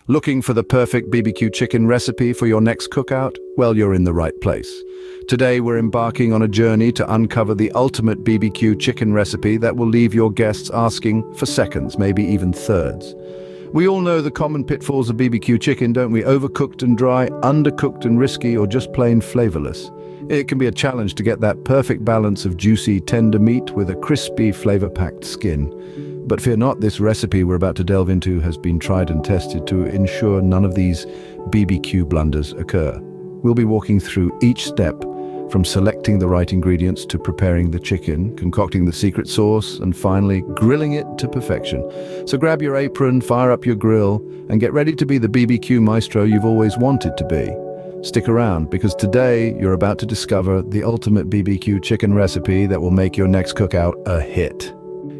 Looking for the perfect BBQ chicken recipe for your next cookout? Well, you're in the right place. Today we're embarking on a journey to uncover the ultimate BBQ chicken recipe that will leave your guests asking for seconds, maybe even thirds. We all know the common pitfalls of BBQ chicken, don't we? Overcooked and dry, undercooked and risky, or just plain flavorless. It can be a challenge to get that perfect balance of juicy, tender meat with a crispy, flavor-packed skin. But fear not, this recipe we're about to delve into has been tried and tested to ensure none of these BBQ blunders occur. We'll be walking through each step, from selecting the right ingredients to preparing the chicken, concocting the secret sauce, and finally grilling it to perfection. So grab your apron, fire up your grill, and get ready to be the BBQ maestro you've always wanted to be. Stick around, because today you're about to discover the ultimate BBQ chicken recipe that will make your next cookout a hit.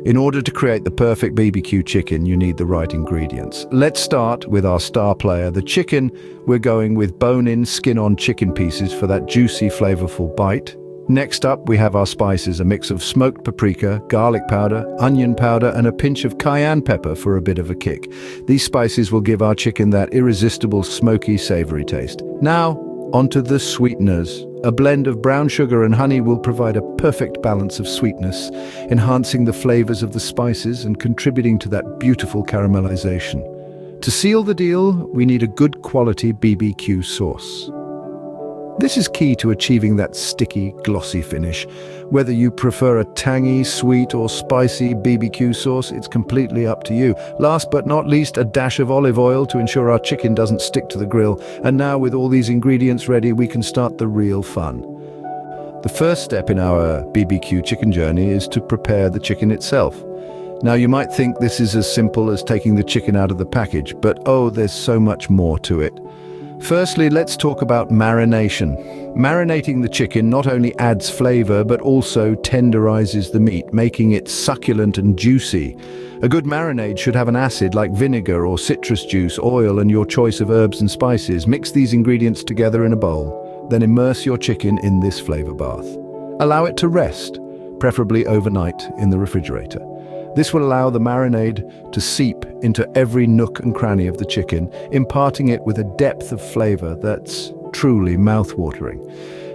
In order to create the perfect BBQ chicken, you need the right ingredients. Let's start with our star player, the chicken. We're going with bone-in, skin-on chicken pieces for that juicy, flavorful bite. Next up, we have our spices, a mix of smoked paprika, garlic powder, onion powder, and a pinch of cayenne pepper for a bit of a kick. These spices will give our chicken that irresistible, smoky, savory taste. Now, onto the sweeteners. A blend of brown sugar and honey will provide a perfect balance of sweetness, enhancing the flavors of the spices and contributing to that beautiful caramelization. To seal the deal, we need a good quality BBQ sauce. This is key to achieving that sticky, glossy finish. Whether you prefer a tangy, sweet, or spicy BBQ sauce, it's completely up to you. Last but not least, a dash of olive oil to ensure our chicken doesn't stick to the grill. And now, with all these ingredients ready, we can start the real fun. The first step in our BBQ chicken journey is to prepare the chicken itself. Now, you might think this is as simple as taking the chicken out of the package, but oh, there's so much more to it. Firstly, let's talk about marination. Marinating the chicken not only adds flavor, but also tenderizes the meat, making it succulent and juicy. A good marinade should have an acid like vinegar or citrus juice, oil, and your choice of herbs and spices. Mix these ingredients together in a bowl, then immerse your chicken in this flavor bath. Allow it to rest, preferably overnight in the refrigerator. This will allow the marinade to seep into every nook and cranny of the chicken, imparting it with a depth of flavor that's truly mouth-watering.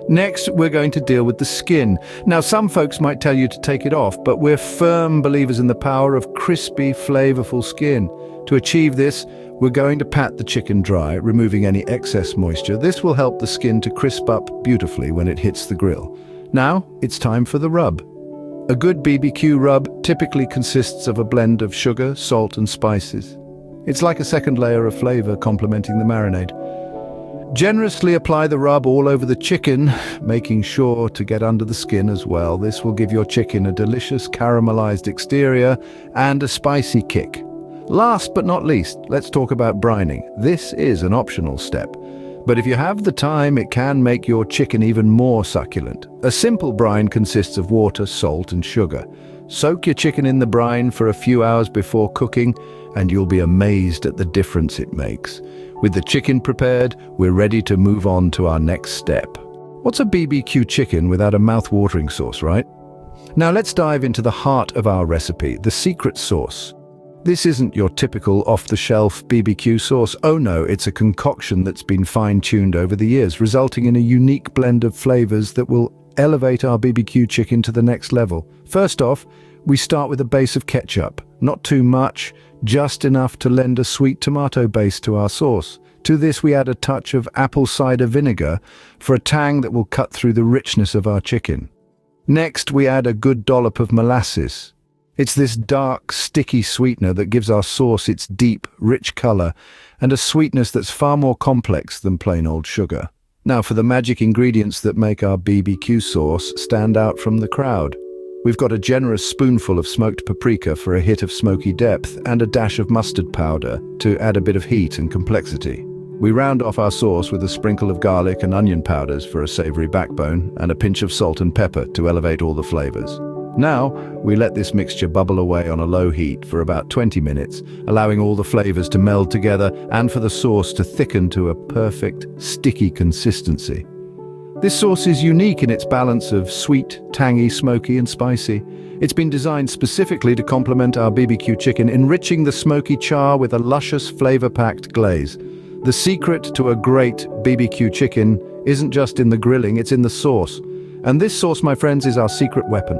Next, we're going to deal with the skin. Now, some folks might tell you to take it off, but we're firm believers in the power of crispy, flavorful skin. To achieve this, we're going to pat the chicken dry, removing any excess moisture. This will help the skin to crisp up beautifully when it hits the grill. Now, it's time for the rub. A good BBQ rub typically consists of a blend of sugar, salt, and spices. It's like a second layer of flavor complementing the marinade. Generously apply the rub all over the chicken, making sure to get under the skin as well. This will give your chicken a delicious caramelized exterior and a spicy kick. Last but not least, let's talk about brining. This is an optional step, but if you have the time, it can make your chicken even more succulent. A simple brine consists of water, salt, and sugar. Soak your chicken in the brine for a few hours before cooking, and you'll be amazed at the difference it makes. With the chicken prepared, we're ready to move on to our next step. What's a BBQ chicken without a mouth-watering sauce, right? Now let's dive into the heart of our recipe, the secret sauce. This isn't your typical off-the-shelf BBQ sauce. Oh no, it's a concoction that's been fine-tuned over the years, resulting in a unique blend of flavors that will elevate our BBQ chicken to the next level. First off, we start with a base of ketchup. Not too much, just enough to lend a sweet tomato base to our sauce. To this, we add a touch of apple cider vinegar for a tang that will cut through the richness of our chicken. Next, we add a good dollop of molasses. It's this dark, sticky sweetener that gives our sauce its deep, rich color and a sweetness that's far more complex than plain old sugar. Now for the magic ingredients that make our BBQ sauce stand out from the crowd. We've got a generous spoonful of smoked paprika for a hit of smoky depth and a dash of mustard powder to add a bit of heat and complexity. We round off our sauce with a sprinkle of garlic and onion powders for a savory backbone and a pinch of salt and pepper to elevate all the flavors. Now, we let this mixture bubble away on a low heat for about 20 minutes, allowing all the flavors to meld together and for the sauce to thicken to a perfect, sticky consistency. This sauce is unique in its balance of sweet, tangy, smoky, and spicy. It's been designed specifically to complement our BBQ chicken, enriching the smoky char with a luscious, flavor-packed glaze. The secret to a great BBQ chicken isn't just in the grilling, it's in the sauce. And this sauce, my friends, is our secret weapon.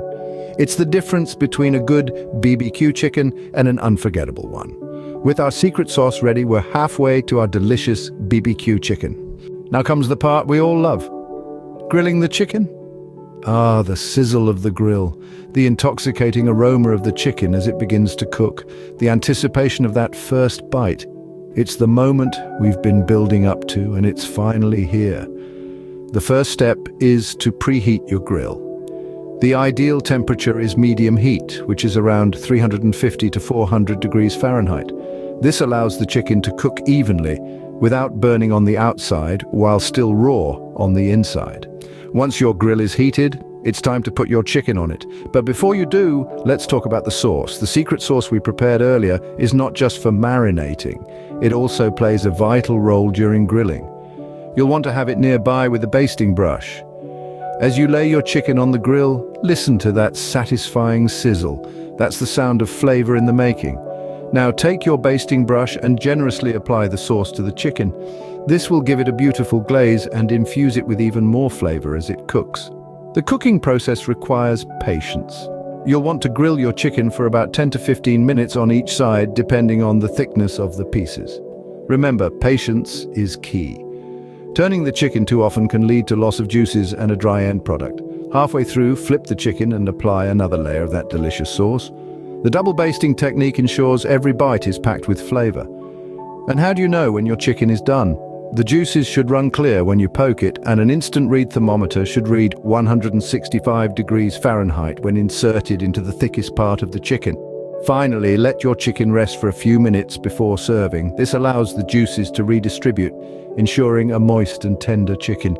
It's the difference between a good BBQ chicken and an unforgettable one. With our secret sauce ready, we're halfway to our delicious BBQ chicken. Now comes the part we all love. Grilling the chicken? Ah, the sizzle of the grill, the intoxicating aroma of the chicken as it begins to cook, the anticipation of that first bite. It's the moment we've been building up to, and it's finally here. The first step is to preheat your grill. The ideal temperature is medium heat, which is around 350 to 400 degrees Fahrenheit. This allows the chicken to cook evenly, without burning on the outside while still raw on the inside. Once your grill is heated, it's time to put your chicken on it. But before you do, let's talk about the sauce. The secret sauce we prepared earlier is not just for marinating. It also plays a vital role during grilling. You'll want to have it nearby with a basting brush. As you lay your chicken on the grill, listen to that satisfying sizzle. That's the sound of flavor in the making. Now take your basting brush and generously apply the sauce to the chicken. This will give it a beautiful glaze and infuse it with even more flavor as it cooks. The cooking process requires patience. You'll want to grill your chicken for about 10 to 15 minutes on each side, depending on the thickness of the pieces. Remember, patience is key. Turning the chicken too often can lead to loss of juices and a dry end product. Halfway through, flip the chicken and apply another layer of that delicious sauce. The double basting technique ensures every bite is packed with flavor. And how do you know when your chicken is done? The juices should run clear when you poke it, and an instant read thermometer should read 165 degrees Fahrenheit when inserted into the thickest part of the chicken. Finally, let your chicken rest for a few minutes before serving. This allows the juices to redistribute, ensuring a moist and tender chicken.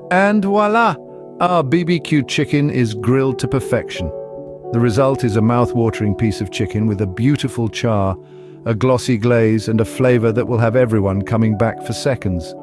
And voila! Our BBQ chicken is grilled to perfection. The result is a mouth-watering piece of chicken with a beautiful char, a glossy glaze, and a flavor that will have everyone coming back for seconds.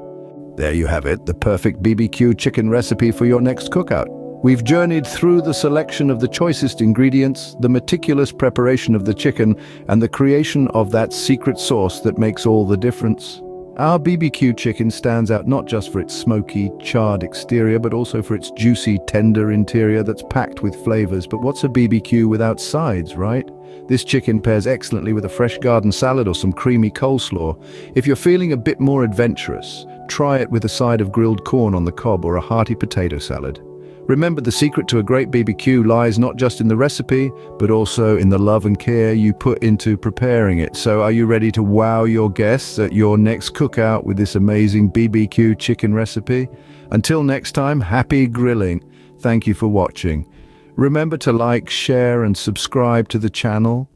There you have it, the perfect BBQ chicken recipe for your next cookout. We've journeyed through the selection of the choicest ingredients, the meticulous preparation of the chicken, and the creation of that secret sauce that makes all the difference. Our BBQ chicken stands out not just for its smoky, charred exterior, but also for its juicy, tender interior that's packed with flavors. But what's a BBQ without sides, right? This chicken pairs excellently with a fresh garden salad or some creamy coleslaw. If you're feeling a bit more adventurous, try it with a side of grilled corn on the cob or a hearty potato salad. Remember, the secret to a great BBQ lies not just in the recipe, but also in the love and care you put into preparing it. So are you ready to wow your guests at your next cookout with this amazing BBQ chicken recipe? Until next time, happy grilling. Thank you for watching. Remember to like, share, and subscribe to the channel.